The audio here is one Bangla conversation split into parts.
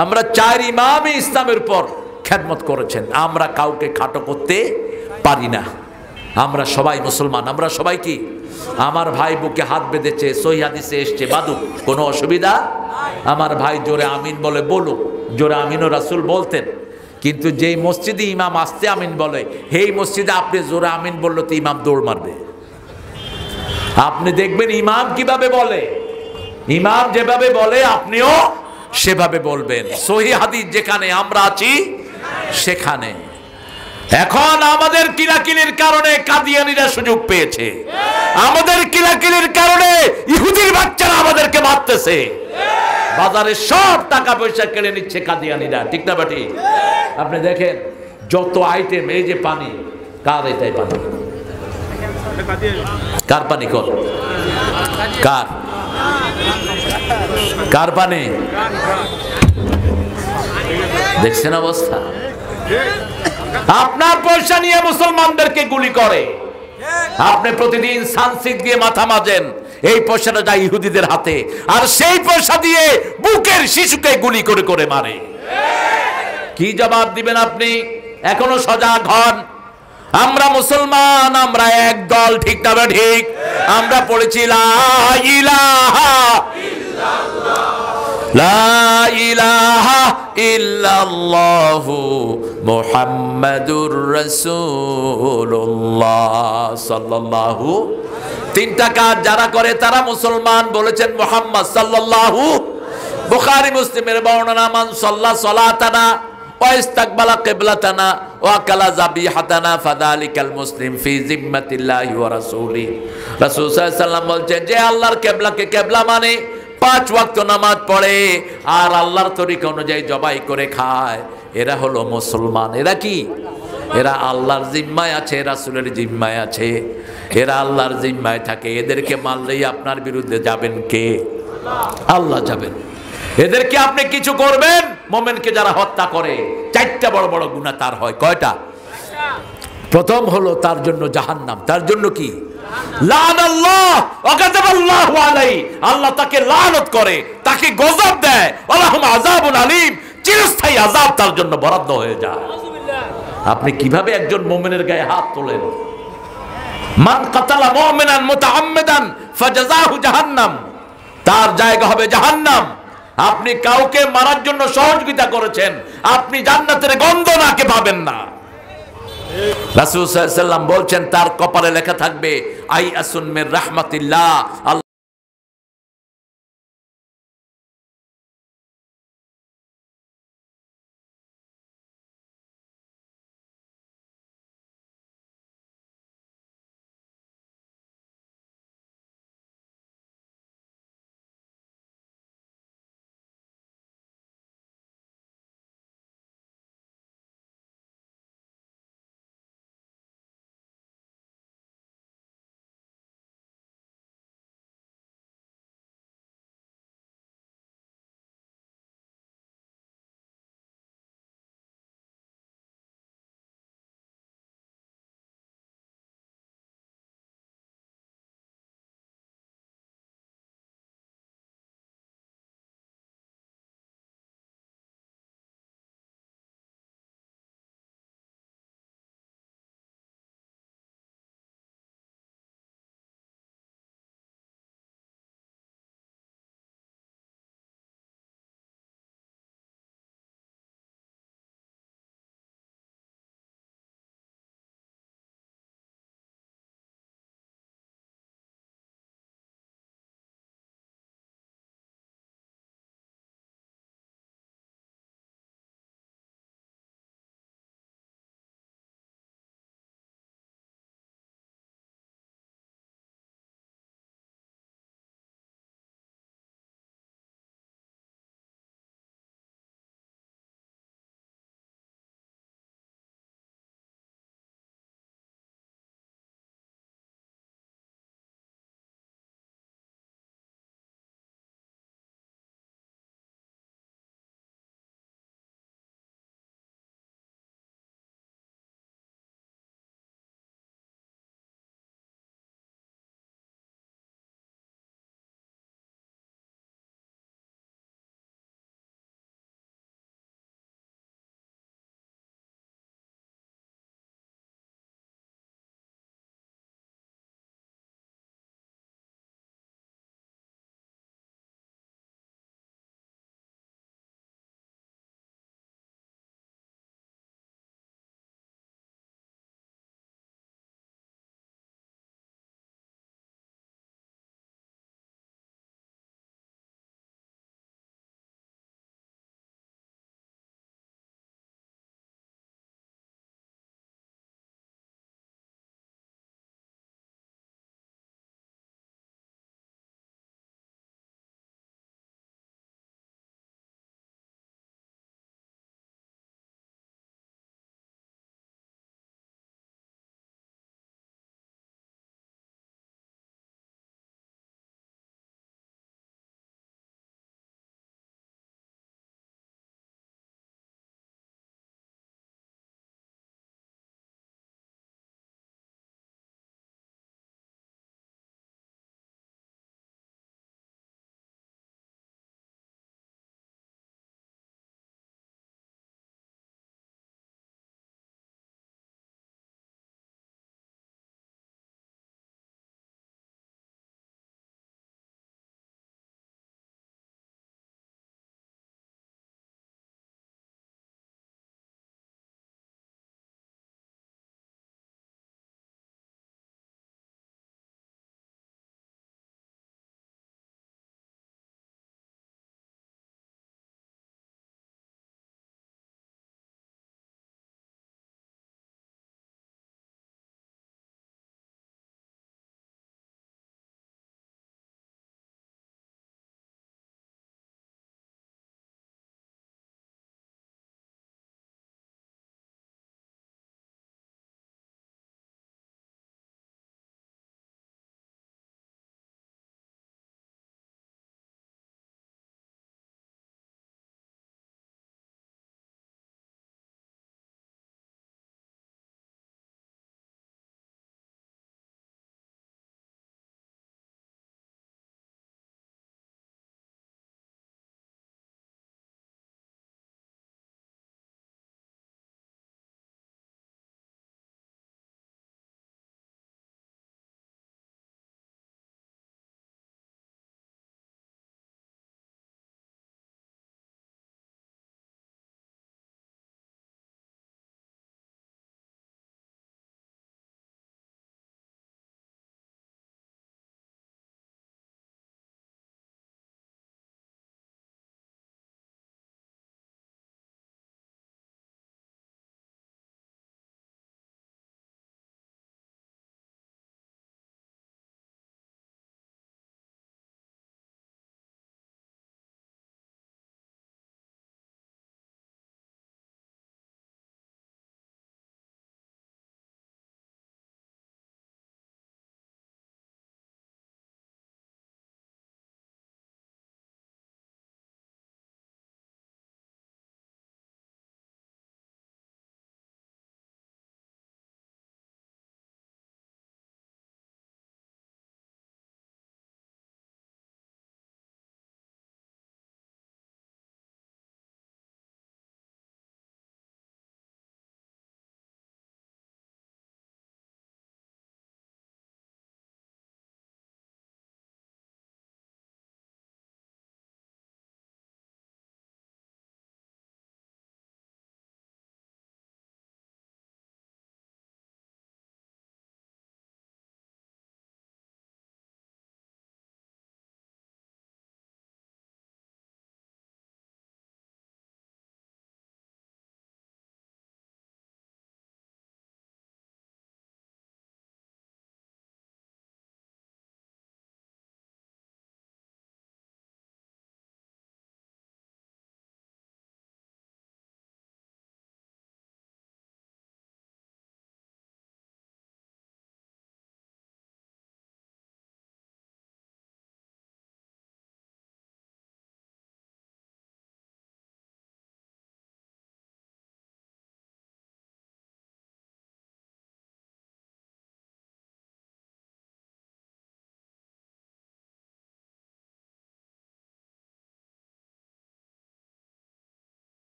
আমরা চার ইমামই ইসলামের উপর খেদমত করেছেন। আমরা কাউকে খাটো করতে পারি না। আমরা সবাই মুসলমান। আমরা সবাই কি? আমার ভাই বুকে হাত বেঁধেছে, সহিহ হাদিসে এসছে, বাদুক, কোনো অসুবিধা? আমার ভাই জোরে আমিন বলে বলুক। জোরে আমিনও রাসূল বলতেন। কিন্তু যেই মসজিদে ইমাম আস্তে আমিন বলে, সেই মসজিদে আপনি জোরে আমিন বললে তো ইমাম দৌড় মারবে। আপনি দেখবেন ইমাম কিভাবে বলে, ইমাম যেভাবে বলে আপনিও সেভাবে বলবেন। সহিহ হাদিস যেখানে, আমরা আছি সেখানে। এখন আমাদের কিলাকিলির কারণে কাদিয়ানীরা সুযোগ পেয়েছে, আমাদের কিলাকিলির কারণে ইহুদির বাচ্চারা আমাদেরকে মারতেছে, বাজারে সব টাকা পয়সা কেড়ে নিচ্ছে কাদিয়ানীরা, ঠিক না বাটি? আপনি দেখেন যত আইটেম, এই যে পানি, কার এটাই পানি? কার পানি? কর কার কার পানি? দেখছেন অবস্থা? আপনার পয়সা নিয়ে মুসলমানদেরকে গুলি করে, আপনি প্রতিদিন সানসিক দিয়ে মাথা মাজেন, এই পয়সাটা যায় ইহুদিদের হাতে, আর সেই পয়সা দিয়ে বুকের শিশুকে গুলি করে করে মারে। কি জবাব দিবেন আপনি? এখনো সজাগ হন। আমরা মুসলমান, আমরা এক দল, ঠিক না ঠিক? আমরা পড়েছি লা ইলাহা ইল্লাল্লাহ, লা ইলাহা ইল্লাল্লাহু মুহাম্মাদুর রাসূলুল্লাহ সাল্লাল্লাহু। তিনটা কাজ যারা করে তারা মুসলমান, বলেছেন মুহাম্মদ সাল্লাল্লাহু। বুখারী মুসলিমের বর্ণনা, মান সাল্লা সালাতানা ওয়া ইস্তাকবালা কিবলাতানা ওয়া কালা যাবিহাতানা ফাযালিকাল মুসলিম ফি জিম্মাতিল্লাহি ওয়া রাসূলি। রাসূল সাল্লাল্লাহু আলাইহি ওয়াসাল্লাম বলছেন, যে আল্লাহর কিবলাকে কিবলা মানে 5 ওয়াক্ত নামাজ পড়ে আর আল্লাহর তরিকা অনুযায়ী জবাই করে খায়, এরা হলো মুসলমান। এরা কি? এরা আল্লাহর জিম্মায় আছে, রাসূলের জিম্মায় আছে, এরা আল্লাহর জিম্মায় থাকে। এদেরকে মারলেই আপনার বিরুদ্ধে যাবেন কে? আল্লাহ যাবেন। এদেরকে আপনি কিছু করবেন? মুমিনকে যারা হত্যা করে 4টা বড় বড় গুনাহ তার হয়। কয়টা? প্রথম হলো তার জন্য জাহান্নাম। তার জন্য কি? লানাল্লাহ ওয়া গাযাবাল্লাহু আলাইহি, আল্লাহ তাকে লানত করে, তাকে গজব দেয়। আল্লাহুম আযাবুন আলীম, চিরস্থায়ী আযাব তার জন্য বরাদ্দ হয়ে যায়। আপনি কিভাবে একজন মুমিনের গায়ে হাত তোলেন? মান কাতালা মুমিনান মুতাআম্মিদান ফাজাযাহু জাহান্নাম, তার জায়গা হবে জাহান্নাম। আপনি কাউকে মারার জন্য সহযোগিতা করেছেন, আপনি জান্নাতের গন্ধ নাকে পাবেন না। রাসূল সাল্লাল্লাহু আলাইহি ওয়াসাল্লাম বলছেন, তার কপালে লেখা থাকবে আই আসুন মির রাহমাতিল্লাহ।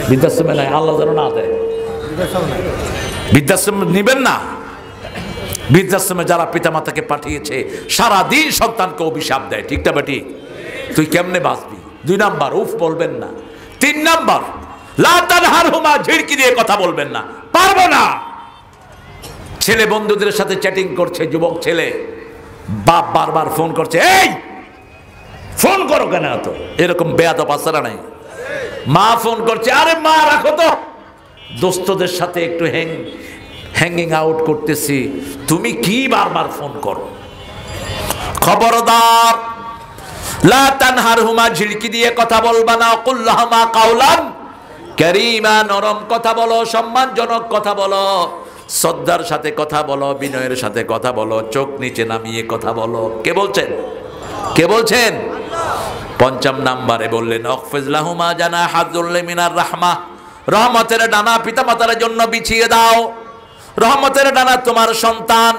বৃদ্ধাশ্রমে নাই, আল্লাহ যেন না দেয়। বৃদ্ধাশ্রম নিবেন না। বৃদ্ধাশ্রমে যারা পিতামাতাকে পাঠিয়েছে সারাদিন সন্তানকে অভিশাপ দেয়, ঠিক না বেটি? তুই কেমনে বাঁচবি? 2 নাম্বার, উফ বলবেন না। 3 নাম্বার, লা তানহারহুমা, ঝিড়কি দিয়ে কথা বলবেন না, পারবো না। ছেলে বন্ধুদের সাথে চ্যাটিং করছে, যুবক ছেলে, বাপ বারবার ফোন করছে, এই ফোন করো কেন এত? এরকম বেয়াদব আসারা নাই। মা ফোন করছে, আরে মা রাখো তো, দোস্তদের সাথে একটু হ্যাঙ্গিং আউট করতেছি, তুমি কি বারবার ফোন করো? খবরদার, লা তানহারহুমা, ঝিড়কি দিয়ে কথা বলবা না। কুল লাহুমা কাওলান কারীমা, নরম কথা বলো, সম্মানজনক কথা বলো, শ্রদ্ধার সাথে কথা বলো, বিনয়ের সাথে কথা বলো, চোখ নিচে নামিয়ে কথা বলো। কে বলছেন? কে বলছেন? 5 নাম্বারে বললেন, আখফিজ লাহুমা জানাহা যুল্লি মিনার রাহমা, রহমতের ডানা পিতামাতার জন্য বিছিয়ে দাও। রহমতের ডানা তোমার সন্তান,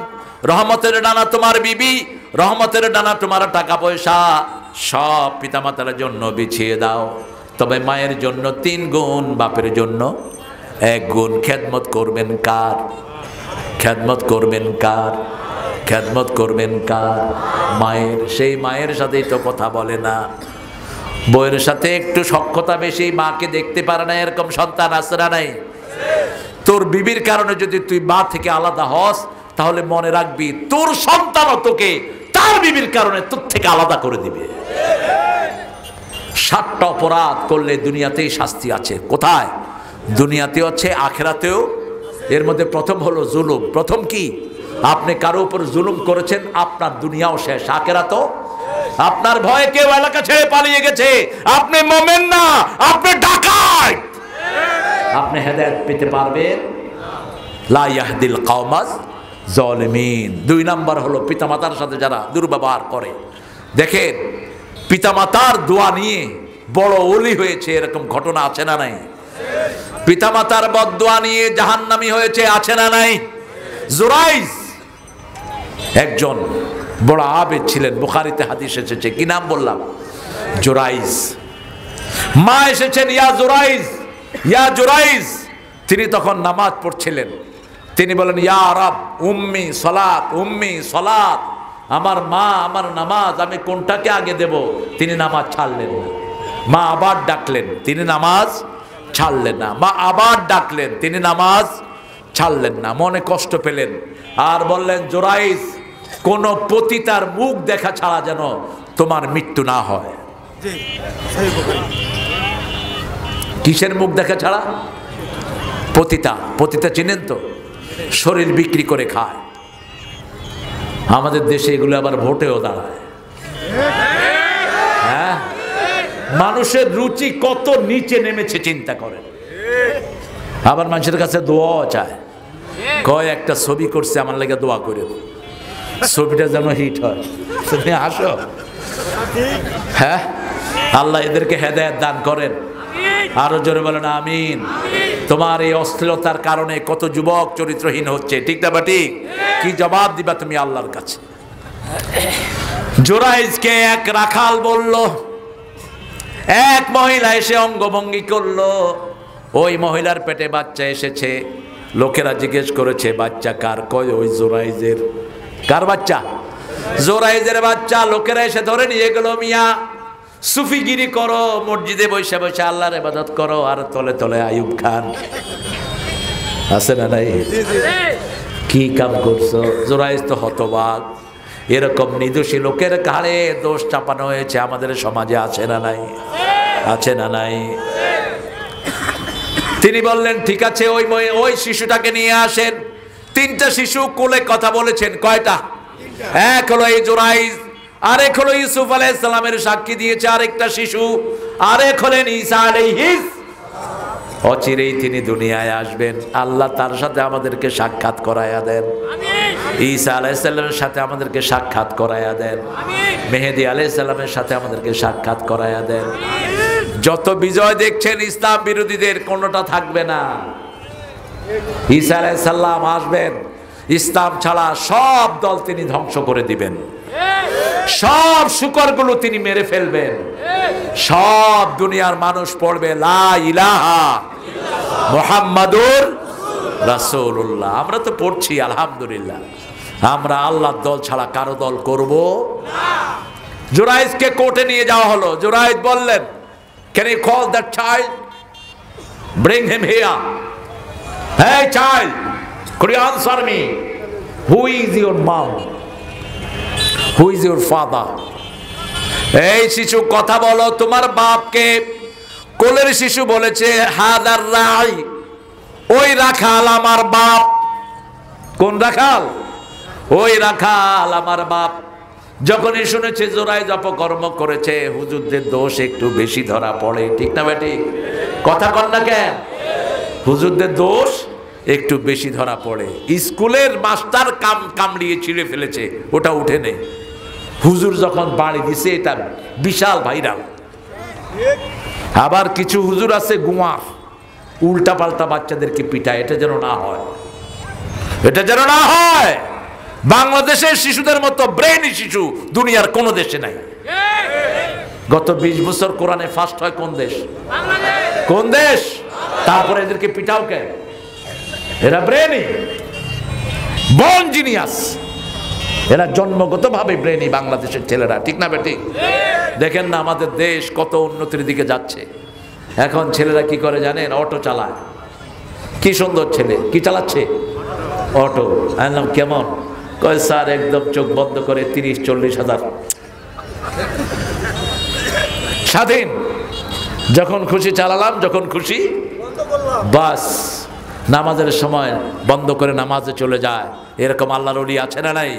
রহমতের ডানা তোমার বিবি, রহমতের ডানা তোমার টাকা পয়সা, সব পিতামাতার জন্য বিছিয়ে দাও। তবে মায়ের জন্য 3 গুণ, বাপের জন্য 1 গুণ। খেদমত করবেন কার? খেদমত করবেন কার? খেদমত করবেন কার? মায়ের। সেই মায়ের সাথেই তো কথা বলে না, বউয়ের সাথে একটু সখ্যতা বেশি, মাকে দেখতে পারে না, এরকম সন্তান আছে না নাই? তোর বিবির কারণে যদি তুই মা থেকে আলাদা হস, তাহলে মনে রাখবি তোর সন্তানও তোকে তার বিবির কারণে তোর থেকে আলাদা করে দিবে। 7টা অপরাধ করলে দুনিয়াতেই শাস্তি আছে। কোথায়? দুনিয়াতেও আছে, আখেরাতেও। এর মধ্যে প্রথম হলো জুলুম। প্রথম কি? আপনি কারো উপর জুলুম করেছেন, আপনার দুনিয়াও শেষ, আখেরাতও। আপনার ভয়ে কেউ এলাকা ছেড়ে পালিয়ে গেছে, আপনি মোমেন না, আপনি ডাকাত। আপনি হেদায়েত পেতে পারবেন? লা ইয়াহদিল কওমাজ জালিমিন। 2 নাম্বার হলো পিতামাতার সাথে যারা দুর্ব্যবহার করে। দেখেন, পিতামাতার দোয়া নিয়ে বড় ওলি হয়েছে, এরকম ঘটনা আছে না নাই? পিতামাতার বদদোয়া নিয়ে জাহান্নামী হয়েছে, আছে না নাই? জুরাইজ একজন বড় আবেদ ছিলেন, বুখারীতে হাদিস এসেছে। কি নাম বললাম? জুরাইজ। মা এসেছেন, ইয়া জুরাইজ, ইয়া জুরাইজ। তিনি তখন নামাজ পড়ছিলেন। তিনি বলেন, ইয়া রব, উম্মি সালাত, উম্মি সালাত, আমার মা, আমার নামাজ, আমি কোনটাকে আগে দেব? তিনি নামাজ ছাড়লেন না। মা আবার ডাকলেন, তিনি নামাজ ছাড়লেন না। মা আবার ডাকলেন, তিনি নামাজ ছাড়লেন না। মনে কষ্ট পেলেন আর বললেন, জুরাইজ, কোন পতিতার মুখ দেখা ছাড়া যেন তোমার মৃত্যু না হয়। কিসের মুখ দেখা ছাড়া? পতিতা। পতিতা চিনেন তো? শরীর বিক্রি করে খায়। আমাদের দেশে এগুলো আবার ভোটেও দাঁড়ায়। হ্যাঁ, মানুষের রুচি কত নিচে নেমেছে চিন্তা করেন। আবার মানুষের কাছে দোয়াও চায়, কয় একটা ছবি করছে, আমার লাগে দোয়া করে, ছবিটা যেন হিট হয়। তুমি আসো। হ্যাঁ, আল্লাহ এদেরকে হেদায়েত দান করেন। আরো জোরে বলেন আমিন। তোমার এই অশ্লীলতার কারণে কত যুবক চরিত্রহীন হচ্ছে, ঠিক না বাটি? কি জবাব দিবা তুমি আল্লাহর কাছে? জুরাইজকে এক রাখাল বলল, এক মহিলা এসে অঙ্গভঙ্গি করলো। ওই মহিলার পেটে বাচ্চা এসেছে। লোকেরা জিজ্ঞেস করেছে, বাচ্চা কার? কয় ওই জুরাইজের। কার বাচ্চা? জুরাইজের বাচ্চা। লোকেরা এসে ধরে নিয়ে গেল। মিয়া, সুফিগিরি করো, মসজিদে বসে বসে আল্লাহর ইবাদত করো, আর তলে তলে আইয়ুব খান আছে না নাই? কি কাম করছো? জুরাইজ তো হতবাক। এরকম নিদোষী লোকের ঘাড়ে দোষ চাপানো হয়েছে আমাদের সমাজে, আছে না নাই? আছে না নাই? তিনি বললেন, ঠিক আছে, ওই শিশুটাকে নিয়ে আসেন। 3টা শিশু কোলে কথা বলেছেন। কয়টা? এক হলো এই জুরাইজ, আরেক হলো ইউসুফ আলাইহিস সালামের সাক্ষী দিয়েছে আরেকটা শিশু, আরেক হলেন ঈসা আলাইহিস। অচিরেই তিনি দুনিয়ায় আসবেন। আল্লাহ তার সাথে আমাদেরকে সাক্ষাৎ করায়া দেন। ঈসা আলাইহিস সালামের সাথে আমাদেরকে সাক্ষাৎ করায়া দেন। মেহেদী আলাইহিস সালামের সাথে আমাদেরকে সাক্ষাৎ করায়া দেন। যত বিজয় দেখছেন ইসলাম বিরোধীদের, কোনটা থাকবে না। ঈসা আলাইহিস সালাম আসবেন, ইসলাম ছাড়া সব দল তিনি ধ্বংস করে দিবেন, সব শুকরগুলো তিনি মেরে ফেলবেন। সব দুনিয়ার মানুষ পড়বে লা ইলাহা মুহাম্মাদুর রাসূলুল্লাহ। আমরা তো পড়ছি আলহামদুলিল্লাহ। আমরা আল্লাহর দল ছাড়া কারো দল করব না। জুরাইজকে কোর্টে নিয়ে যাওয়া হলো। জুরাইজ বললেন, can you call that child, bring him here, hey child, could you answer me, who is your mom, who is your father? এই শিশু কথা বলো, তোমার বাপকে। কোলের শিশু বলেছে হাদার রাই, ওই রাখাল আমার বাপ। কোন রাখাল? ওই রাখাল আমার বাপ। যখনই শুনেছে জুরাইজ অপকর্ম করেছে, হুজুরদের দোষ একটু বেশি ধরা পড়ে, ঠিক না বেটি? কথা কন না কেন? হুজুরদের দোষ একটু বেশি ধরা পড়ে। স্কুলের মাস্টার কামড়িয়ে ছিঁড়ে ফেলেছে, ওটা উঠে নেই। হুজুর যখন বাড়ি দিছে, এটা বিশাল ভাইরাল। আবার কিছু হুজুর আছে গুয়ার, উল্টা পাল্টা বাচ্চাদেরকে পিটায়। এটা যেন না হয়, এটা যেন না হয়। বাংলাদেশের শিশুদের মতো ব্রেইনি শিশু দুনিয়ার কোন দেশে নাই। গত 20 বছর কোরআনে ফার্স্ট হয় কোন দেশ? কোন দেশ? তারপরে এদেরকে পিটাও কেন? এরা ব্রেইনি, বর্ন জিনিয়াস। এরা জন্মগতভাবে ব্রেইনি বাংলাদেশের ছেলেরা, ঠিক না বেটি? দেখেন না আমাদের দেশ কত উন্নতির দিকে যাচ্ছে। এখন ছেলেরা কি করে জানেন? অটো চালায়। কি সুন্দর ছেলে, কি চালাচ্ছে? অটো। আনলাম কেমন? কয় স্যার একদম চোখ বন্ধ করে 30-40 হাজার। স্বাধীন, যখন খুশি চালালাম, যখন খুশি বাস। নামাজের সময় বন্ধ করে নামাজে চলে যায়। এরকম আল্লাহর ওলি আছে না নাই?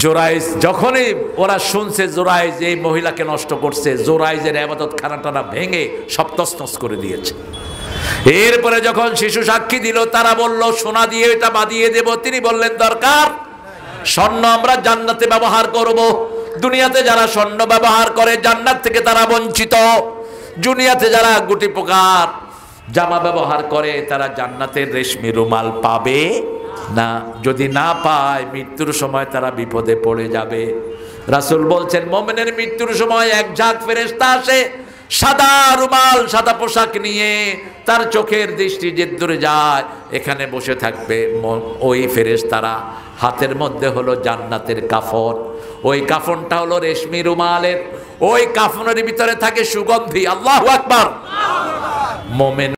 জোরাইজ যখনই ওরা শুনছে জোরাইজ এই মহিলাকে নষ্ট করছে, জোরাইজের ইবাদত খানাটানা ভেঙে সব তছনছ করে দিয়েছে। এরপরে যখন শিশু সাক্ষী দিল, তারা বলল সোনা দিয়ে এটা বাঁধিয়ে দেব। তিনি বললেন দরকার, স্বর্ণ আমরা জান্নাতে ব্যবহার করব। দুনিয়াতে যারা স্বর্ণ ব্যবহার করে জান্নাত থেকে তারা বঞ্চিত। দুনিয়াতে যারা গুটি পোকার জামা ব্যবহার করে তারা জান্নাতের রেশমি রুমাল পাবে না। যদি না পায়, মৃত্যুর সময় তারা বিপদে পড়ে যাবে। রাসূল বলছেন, মুমিনের মৃত্যুর সময় এক ঝাঁক ফেরেশতা আসে সাদা রুমাল, সাদা পোশাক নিয়ে। তার চোখের দৃষ্টি যে দূরে যায়, এখানে বসে থাকবে ওই ফেরেশতারা। হাতের মধ্যে হলো জান্নাতের কাফন। ওই কাফনটা হলো রেশমি রুমালের। ওই কাফনের ভিতরে থাকে সুগন্ধি। আল্লাহু আকবার। মোমেন